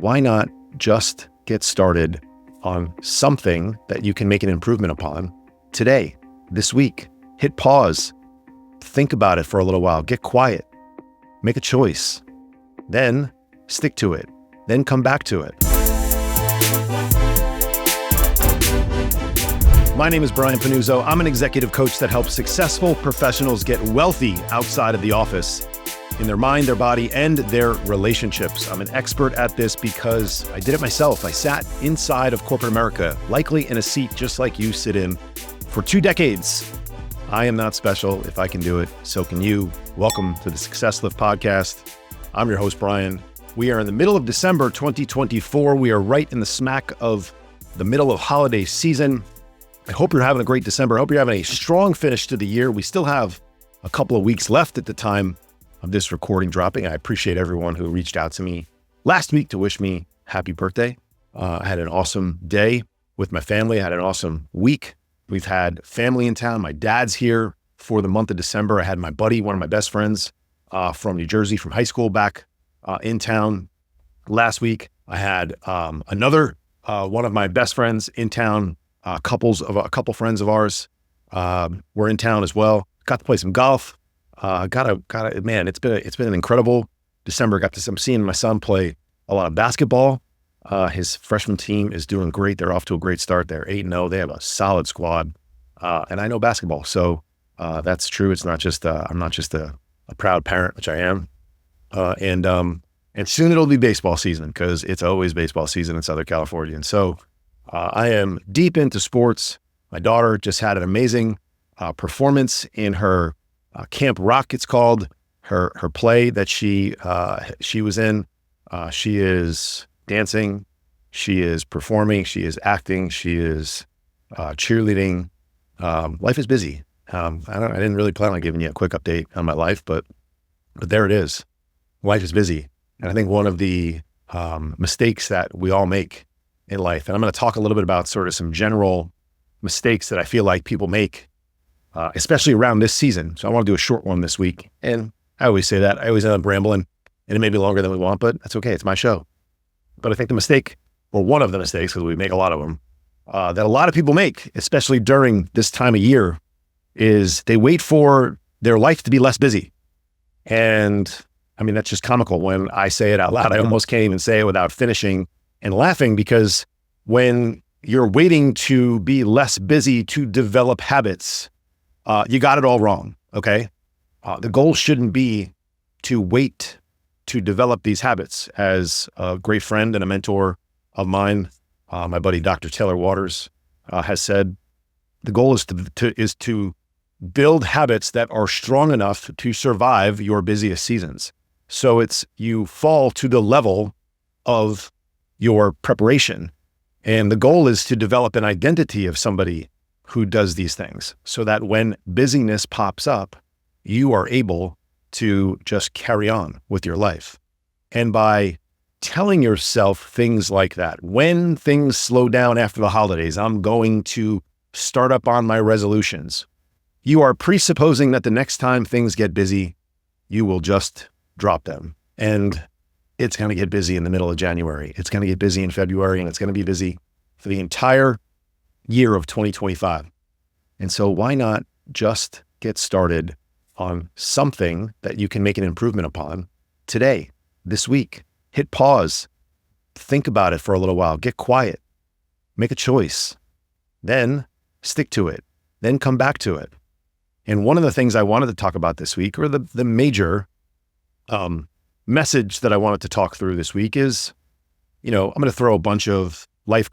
why not just get started on something that you can make an improvement upon today, this week? Hit pause, think about it for a little while, get quiet, make a choice, then stick to it, then come back to it. My name is Brian Pannuzzo. I'm an executive coach that helps successful professionals get wealthy outside of the office, in their mind, their body, and their relationships. I'm an expert at this because I did it myself. I sat inside of corporate America, likely in a seat just like you sit in, for 2 decades. I am not special. If I can do it, so can you. Welcome to the Success Lift podcast. I'm your host, Brian. We are in the middle of December 2024. We are right in the smack of the middle of holiday season. I hope you're having a great December. I hope you're having a strong finish to the year. We still have a couple of weeks left at the time of this recording dropping. I appreciate everyone who reached out to me last week to wish me happy birthday. I had an awesome day with my family. I had an awesome week. We've had family in town. My dad's here for the month of December. I had my buddy, one of my best friends from New Jersey, from high school, back in town last week. I had another one of my best friends in town. A couple friends of ours were in town as well. Got to play some golf. Man, it's been an incredible December. I'm seeing my son play a lot of basketball. His freshman team is doing great. They're off to a great start. They're 8-0. They have a solid squad. And I know basketball, so that's true. It's not just I'm not just a proud parent, which I am. And soon it'll be baseball season, because it's always baseball season in Southern California. And so I am deep into sports. My daughter just had an amazing performance in her Camp Rock, it's called, her play that she was in. She is dancing, she is performing, she is acting, she is cheerleading. Life is busy. I didn't really plan on giving you a quick update on my life, but there it is. Life is busy. And I think one of the mistakes that we all make in life, and I'm going to talk a little bit about sort of some general mistakes that I feel like people make, especially around this season. So I want to do a short one this week. And I always say that. I always end up rambling, and it may be longer than we want, but that's okay. It's my show. But I think the mistake, or one of the mistakes, because we make a lot of them, that a lot of people make, especially during this time of year, is they wait for their life to be less busy. And I mean, that's just comical when I say it out loud. I almost can't even say it without finishing and laughing, because when you're waiting to be less busy to develop habits, you got it all wrong, okay? The goal shouldn't be to wait to develop these habits. As a great friend and a mentor of mine, my buddy Dr. Taylor Waters, has said, the goal is to build habits that are strong enough to survive your busiest seasons. So you fall to the level of your preparation. And the goal is to develop an identity of somebody who does these things, so that when busyness pops up, you are able to just carry on with your life. And by telling yourself things like that, when things slow down after the holidays, I'm going to start up on my resolutions, you are presupposing that the next time things get busy, you will just drop them. And it's going to get busy in the middle of January. It's going to get busy in February, and it's going to be busy for the entire year of 2025. And so why not just get started on something that you can make an improvement upon today, this week? Hit pause, think about it for a little while, get quiet, make a choice, then stick to it, then come back to it. And one of the things I wanted to talk about this week, or the major message that I wanted to talk through this week, is, I'm going to throw a bunch of life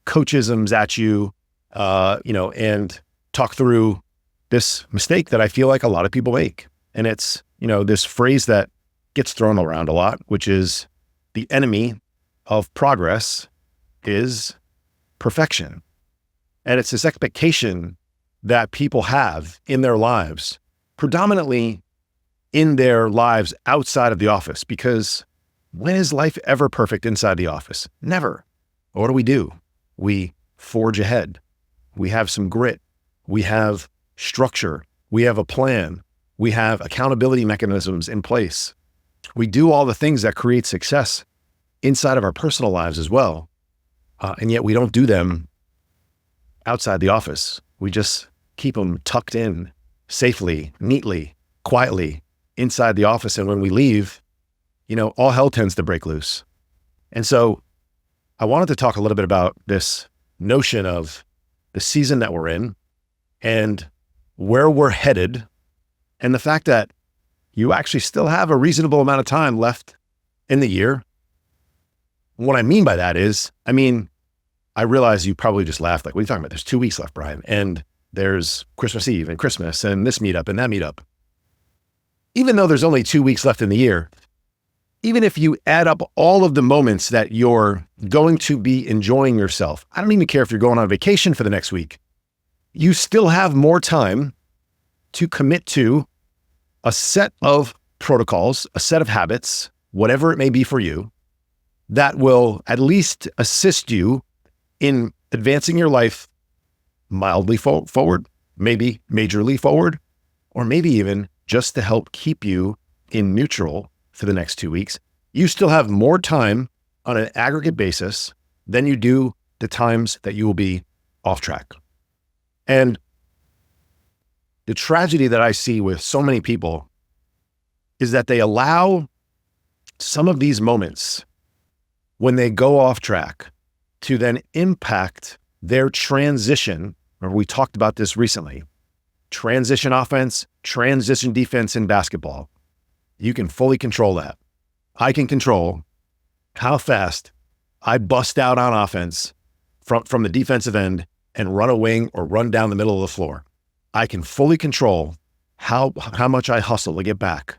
coachisms at you, and talk through this mistake that I feel like a lot of people make. And it's, this phrase that gets thrown around a lot, which is the enemy of progress is perfection. And it's this expectation that people have in their lives, predominantly in their lives outside of the office, because when is life ever perfect inside the office? Never. What do? We forge ahead. We have some grit. We have structure. We have a plan. We have accountability mechanisms in place. We do all the things that create success inside of our personal lives as well. And yet we don't do them outside the office. We just keep them tucked in safely, neatly, quietly inside the office. And when we leave, all hell tends to break loose. And so I wanted to talk a little bit about this notion of the season that we're in and where we're headed, and the fact that you actually still have a reasonable amount of time left in the year. What I mean by that is, I realize you probably just laughed like, what are you talking about? There's 2 weeks left, Brian. And there's Christmas Eve and Christmas and this meetup and that meetup. Even though there's only 2 weeks left in the year, even if you add up all of the moments that you're going to be enjoying yourself, I don't even care if you're going on vacation for the next week, you still have more time to commit to a set of protocols, a set of habits, whatever it may be for you, that will at least assist you in advancing your life mildly forward, maybe majorly forward, or maybe even just to help keep you in neutral for the next 2 weeks. You still have more time on an aggregate basis than you do the times that you will be off track. And the tragedy that I see with so many people is that they allow some of these moments when they go off track to then impact their transition. Remember, we talked about this recently. Transition offense, transition defense in basketball. You can fully control that. I can control how fast I bust out on offense from the defensive end and run a wing or run down the middle of the floor. I can fully control how much I hustle to get back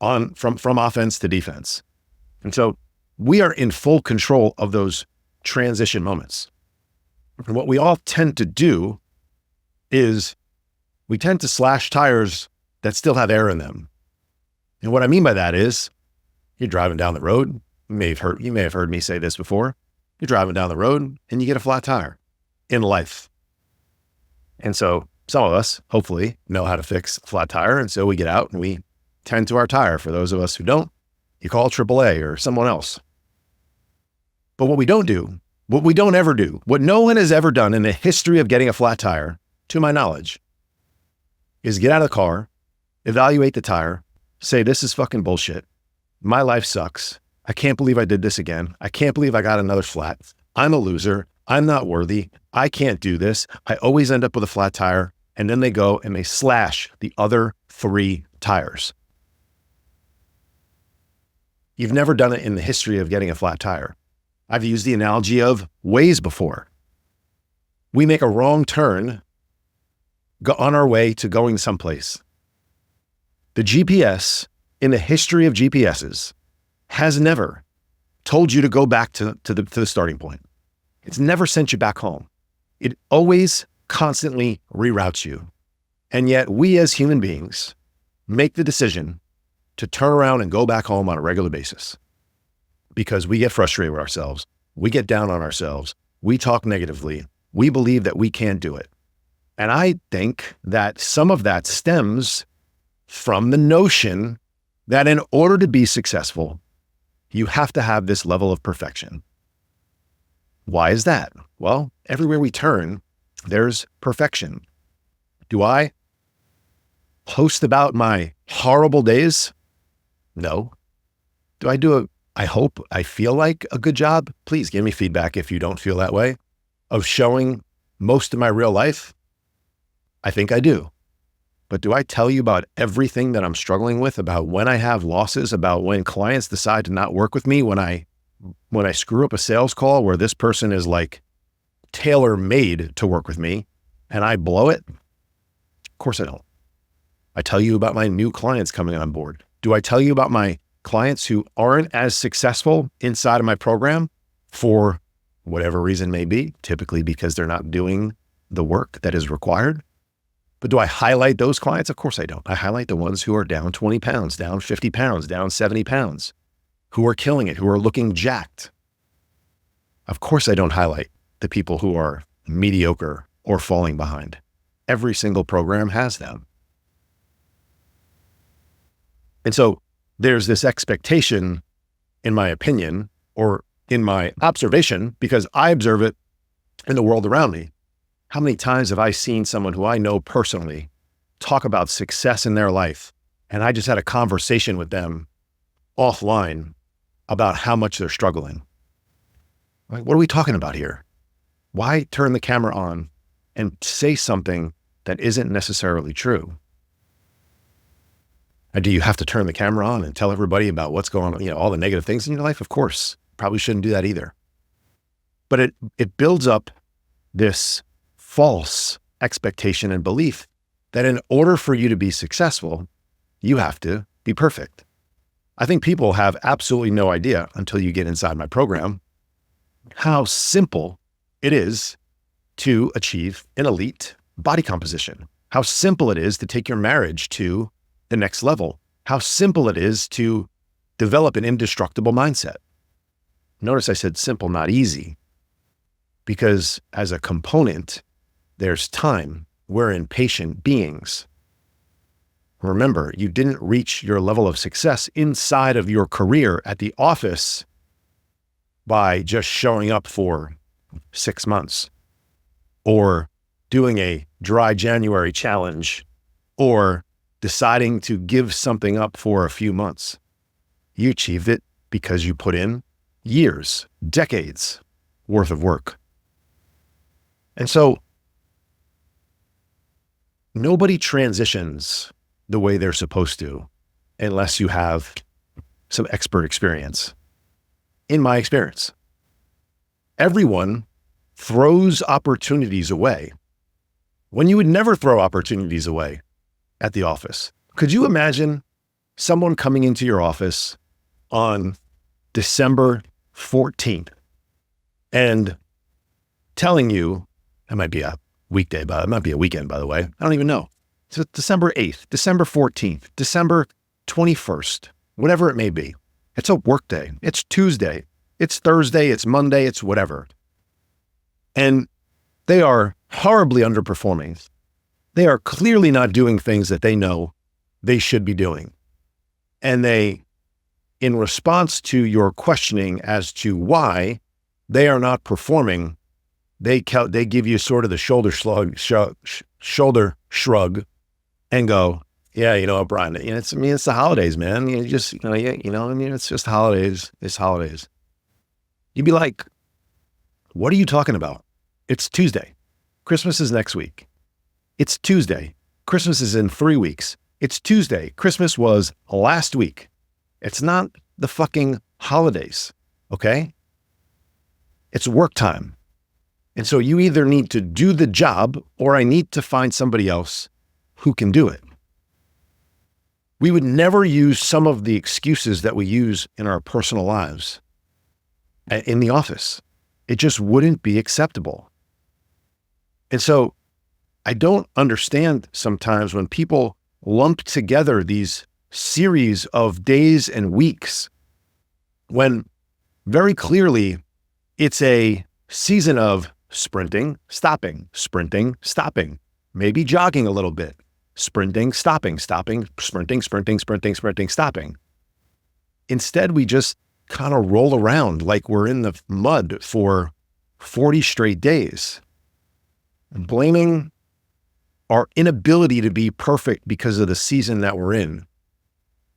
on from offense to defense. And so we are in full control of those transition moments. And what we all tend to do is we tend to slash tires that still have air in them. And what I mean by that is you're driving down the road. You may have heard me say this before. You're driving down the road and you get a flat tire in life. And so some of us hopefully know how to fix a flat tire. And so we get out and we tend to our tire. For those of us who don't, you call AAA or someone else. But what we don't do, what we don't ever do, what no one has ever done in the history of getting a flat tire, to my knowledge, is get out of the car, evaluate the tire, say, this is fucking bullshit. My life sucks. I can't believe I did this again. I can't believe I got another flat. I'm a loser. I'm not worthy. I can't do this. I always end up with a flat tire. And then they go and they slash the other 3 tires. You've never done it in the history of getting a flat tire. I've used the analogy of Waze before. We make a wrong turn, go on our way to going someplace. The GPS, in the history of GPSs, has never told you to go back to the starting point. It's never sent you back home. It always constantly reroutes you. And yet we as human beings make the decision to turn around and go back home on a regular basis because we get frustrated with ourselves. We get down on ourselves. We talk negatively. We believe that we can't do it. And I think that some of that stems from the notion that in order to be successful, you have to have this level of perfection. Why is that? Well, everywhere we turn, there's perfection. Do I post about my horrible days? No. Do I hope I feel like a good job? Please give me feedback if you don't feel that way. Of showing most of my real life? I think I do. But do I tell you about everything that I'm struggling with, about when I have losses, about when clients decide to not work with me, when I screw up a sales call where this person is like tailor-made to work with me and I blow it? Of course I don't. I tell you about my new clients coming on board. Do I tell you about my clients who aren't as successful inside of my program for whatever reason may be, typically because they're not doing the work that is required? But do I highlight those clients? Of course I don't. I highlight the ones who are down 20 pounds, down 50 pounds, down 70 pounds, who are killing it, who are looking jacked. Of course I don't highlight the people who are mediocre or falling behind. Every single program has them. And so there's this expectation, in my opinion, or in my observation, because I observe it in the world around me. How many times have I seen someone who I know personally talk about success in their life, and I just had a conversation with them offline about how much they're struggling? Like, what are we talking about here? Why turn the camera on and say something that isn't necessarily true? And do you have to turn the camera on and tell everybody about what's going on, all the negative things in your life? Of course, probably shouldn't do that either. But it builds up this false expectation and belief that in order for you to be successful, you have to be perfect. I think people have absolutely no idea until you get inside my program how simple it is to achieve an elite body composition, how simple it is to take your marriage to the next level, how simple it is to develop an indestructible mindset. Notice I said simple, not easy, because as a component, there's time. We're impatient beings. Remember, you didn't reach your level of success inside of your career at the office by just showing up for 6 months or doing a dry January challenge or deciding to give something up for a few months. You achieved it because you put in years, decades worth of work. And so nobody transitions the way they're supposed to unless you have some expert experience. In my experience, everyone throws opportunities away when you would never throw opportunities away at the office. Could you imagine someone coming into your office on December 14th and telling you, it might be a weekday, but it might be a weekend, by the way. I don't even know. It's December 8th, December 14th, December 21st, whatever it may be. It's a work day. It's Tuesday. It's Thursday. It's Monday. It's whatever. And they are horribly underperforming. They are clearly not doing things that they know they should be doing. And they, in response to your questioning as to why they are not performing, they give you sort of the shoulder shrug and go, yeah, Brian, it's the holidays, man. It's just holidays. It's holidays. You'd be like, what are you talking about? It's Tuesday. Christmas is next week. It's Tuesday. Christmas is in 3 weeks. It's Tuesday. Christmas was last week. It's not the fucking holidays, okay? It's work time. And so you either need to do the job or I need to find somebody else who can do it. We would never use some of the excuses that we use in our personal lives in the office. It just wouldn't be acceptable. And so I don't understand sometimes when people lump together these series of days and weeks when very clearly it's a season of sprinting, stopping, maybe jogging a little bit, sprinting, stopping, sprinting, stopping. Instead, we just kind of roll around like we're in the mud for 40 straight days, blaming our inability to be perfect because of the season that we're in.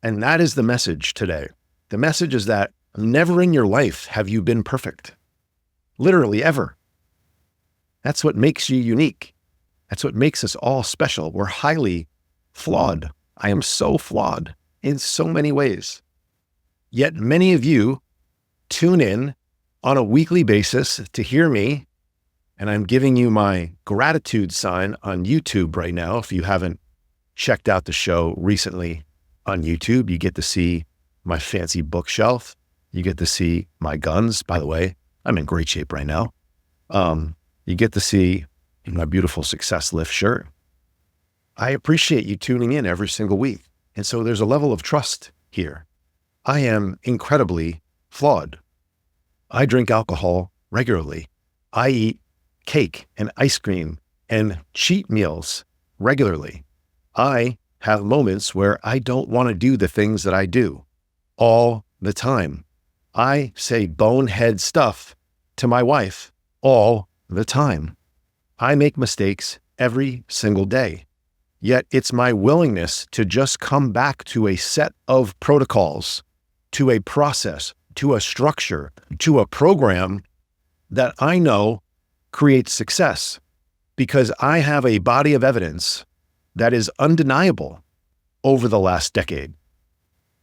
And that is the message today. The message is that never in your life have you been perfect. Literally ever. That's what makes you unique. That's what makes us all special. We're highly flawed. I am so flawed in so many ways. Yet many of you tune in on a weekly basis to hear me, and I'm giving you my gratitude sign on YouTube right now. If you haven't checked out the show recently on YouTube, you get to see my fancy bookshelf. You get to see my guns. By the way, I'm in great shape right now. You get to see my beautiful Success Lift shirt. I appreciate you tuning in every single week. And so there's a level of trust here. I am incredibly flawed. I drink alcohol regularly. I eat cake and ice cream and cheat meals regularly. I have moments where I don't want to do the things that I do all the time. I say bonehead stuff to my wife all the time. I make mistakes every single day. Yet it's my willingness to just come back to a set of protocols, to a process, to a structure, to a program that I know creates success, because I have a body of evidence that is undeniable over the last decade.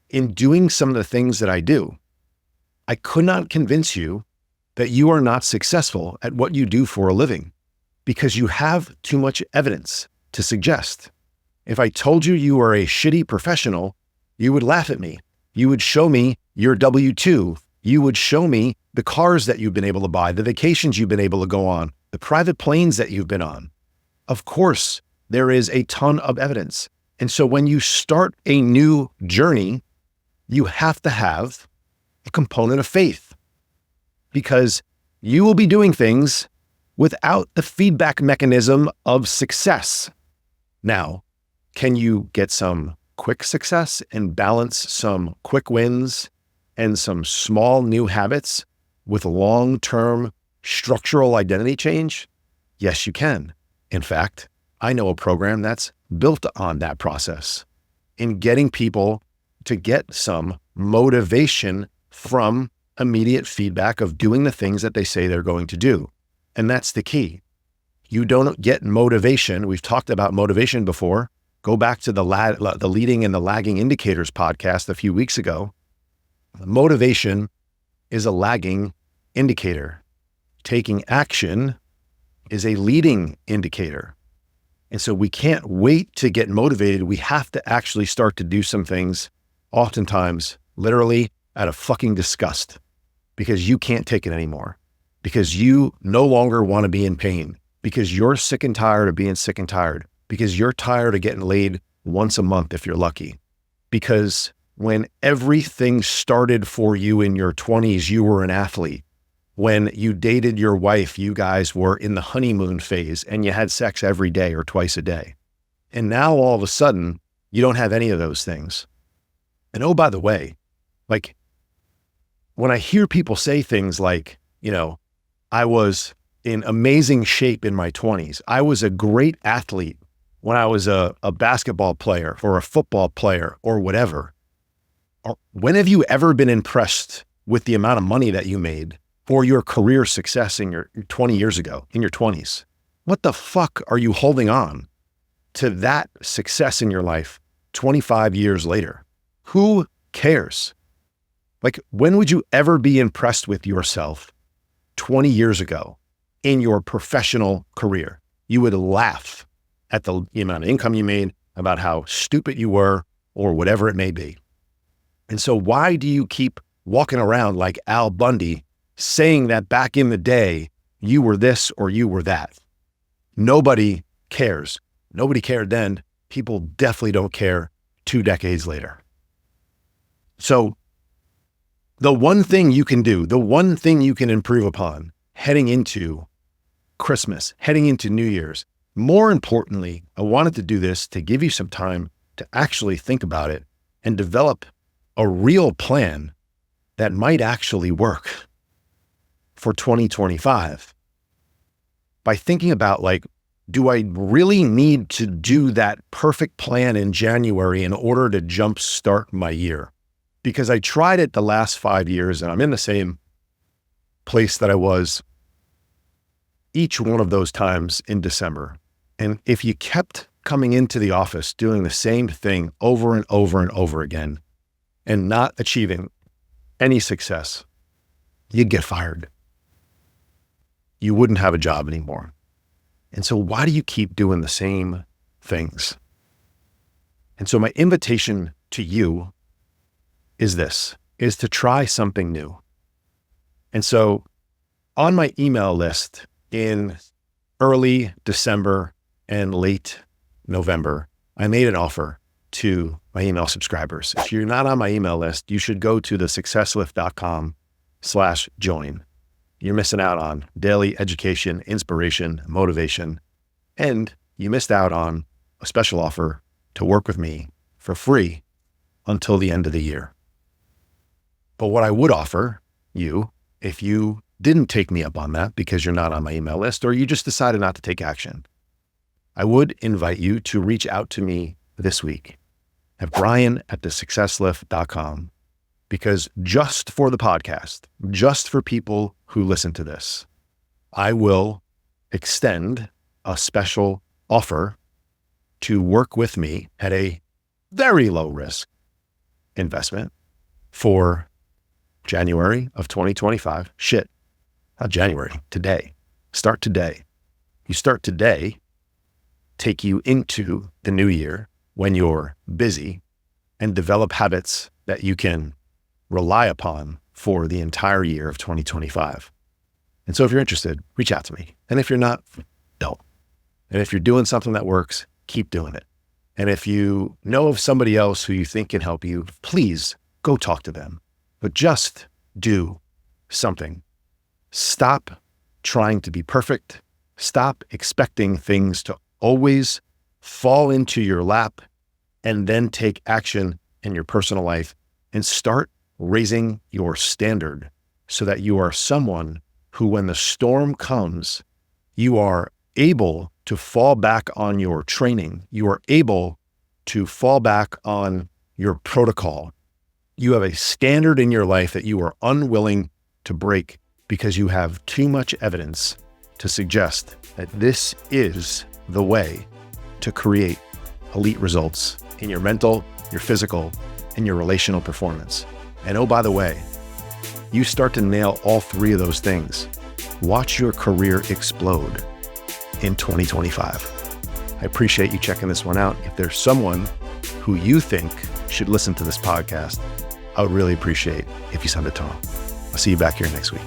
In doing some of the things that I do, I could not convince you that you are not successful at what you do for a living, because you have too much evidence to suggest. If I told you you are a shitty professional, you would laugh at me. You would show me your W-2. You would show me the cars that you've been able to buy, the vacations you've been able to go on, the private planes that you've been on. Of course, there is a ton of evidence. And so when you start a new journey, you have to have a component of faith, because you will be doing things without the feedback mechanism of success. Now, can you get some quick success and balance some quick wins and some small new habits with long-term structural identity change? Yes, you can. In fact, I know a program that's built on that process, in getting people to get some motivation from immediate feedback of doing the things that they say they're going to do. And that's the key. You don't get motivation. We've talked about motivation before. Go back to the leading and the lagging indicators podcast a few weeks ago. Motivation is a lagging indicator. Taking action is a leading indicator. And so we can't wait to get motivated. We have to actually start to do some things, oftentimes literally out of fucking disgust, because you can't take it anymore, because you no longer want to be in pain, because you're sick and tired of being sick and tired, because you're tired of getting laid once a month if you're lucky. Because when everything started for you in your 20s, you were an athlete. When you dated your wife, you guys were in the honeymoon phase and you had sex every day or twice a day. And now all of a sudden, you don't have any of those things. And oh, by the way, like when I hear people say things like, I was in amazing shape in my 20s. I was a great athlete when I was a basketball player or a football player or whatever. When have you ever been impressed with the amount of money that you made or your career success in your 20 years ago, in your 20s? What the fuck are you holding on to that success in your life 25 years later? Who cares? Like, when would you ever be impressed with yourself 20 years ago in your professional career? You would laugh at the amount of income you made, about how stupid you were, or whatever it may be. And so why do you keep walking around like Al Bundy saying that back in the day, you were this or you were that? Nobody cares. Nobody cared then. People definitely don't care 2 decades later. So the one thing you can do, the one thing you can improve upon heading into Christmas, heading into New Year's, more importantly, I wanted to do this to give you some time to actually think about it and develop a real plan that might actually work for 2025. By thinking about, like, do I really need to do that perfect plan in January in order to jumpstart my year? Because I tried it the last 5 years and I'm in the same place that I was each one of those times in December. And if you kept coming into the office doing the same thing over and over and over again and not achieving any success, you'd get fired. You wouldn't have a job anymore. And so why do you keep doing the same things? And so my invitation to you is to try something new. And so on my email list in early December and late November, I made an offer to my email subscribers. If you're not on my email list, you should go to thesuccesslift.com/join. You're missing out on daily education, inspiration, motivation, and you missed out on a special offer to work with me for free until the end of the year. But what I would offer you, if you didn't take me up on that because you're not on my email list or you just decided not to take action, I would invite you to reach out to me this week at brian@thesuccesslift.com, because just for the podcast, just for people who listen to this, I will extend a special offer to work with me at a very low risk investment for January of 2025. Not January, today. Start today. You start today, take you into the new year when you're busy, and develop habits that you can rely upon for the entire year of 2025. And so if you're interested, reach out to me. And if you're not, don't. And if you're doing something that works, keep doing it. And if you know of somebody else who you think can help you, please go talk to them. But just do something. Stop trying to be perfect. Stop expecting things to always fall into your lap and then take action in your personal life, and start raising your standard so that you are someone who, when the storm comes, you are able to fall back on your training. You are able to fall back on your protocol. You have a standard in your life that you are unwilling to break because you have too much evidence to suggest that this is the way to create elite results in your mental, your physical, and your relational performance. And oh, by the way, you start to nail all three of those things, watch your career explode in 2025. I appreciate you checking this one out. If there's someone who you think should listen to this podcast, I would really appreciate if you send it to them. I'll see you back here next week.